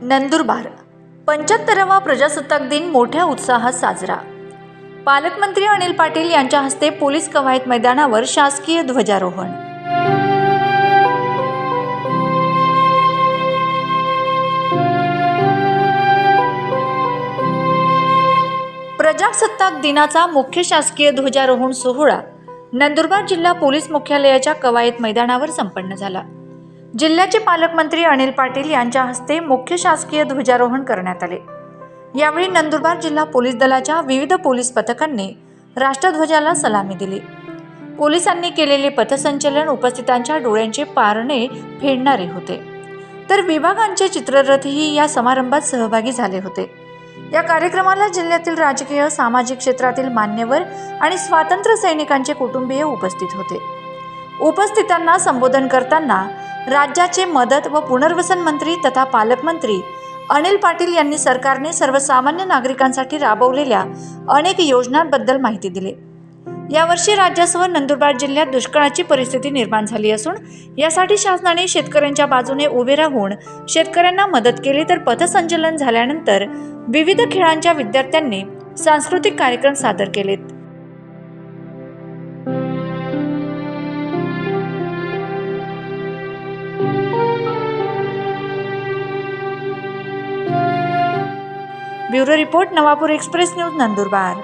नंदुरबार 75वा प्रजासत्ताक दिन मोठ्या उत्साहात साजरा। पालकमंत्री अनिल पाटील यांच्या हस्ते पोलीस कवायत मैदानावर शासकीय ध्वजारोहण। प्रजासत्ताक दिनाचा मुख्य शासकीय ध्वजारोहण सोहळा नंदुरबार जिल्हा पोलीस मुख्यालयाच्या कवायत मैदानावर संपन्न झाला। जिल्ह्याचे पालकमंत्री अनिल पाटील यांच्या हस्ते मुख्य शासकीय ध्वजारोहण करण्यात आले। यावेळी नंदुरबार जिल्हा पोलीस दलाच्या विविध पोलीस पथकांनी राष्ट्रध्वजाला सलामी दिली। पोलिसांनी केलेले पथसंचलन उपस्थितांच्या डोळ्यांचे पारणे फेडणारे होते, तर विभागांचे चित्ररथही या समारंभात सहभागी झाले होते। या कार्यक्रमाला जिल्ह्यातील राजकीय सामाजिक क्षेत्रातील मान्यवर आणि स्वातंत्र्य सैनिकांचे कुटुंबीय उपस्थित होते। उपस्थितांना संबोधन करताना राज्याचे मदत व पुनर्वसन मंत्री तथा पालकमंत्री अनिल पाटील यांनी सरकारने सर्वसामान्य नागरिकांसाठी राबवलेल्या अनेक योजनांबद्दल माहिती दिली। यावर्षी राज्यासह नंदुरबार जिल्ह्यात दुष्काळाची परिस्थिती निर्माण झाली असून यासाठी शासनाने शेतकऱ्यांच्या बाजूने उभे राहून शेतकऱ्यांना मदत केली। तर पथसंचलन झाल्यानंतर विविध खेळांच्या विद्यार्थ्यांनी सांस्कृतिक कार्यक्रम सादर केलेत। Bureau report, Navapur express news, Nandurbar.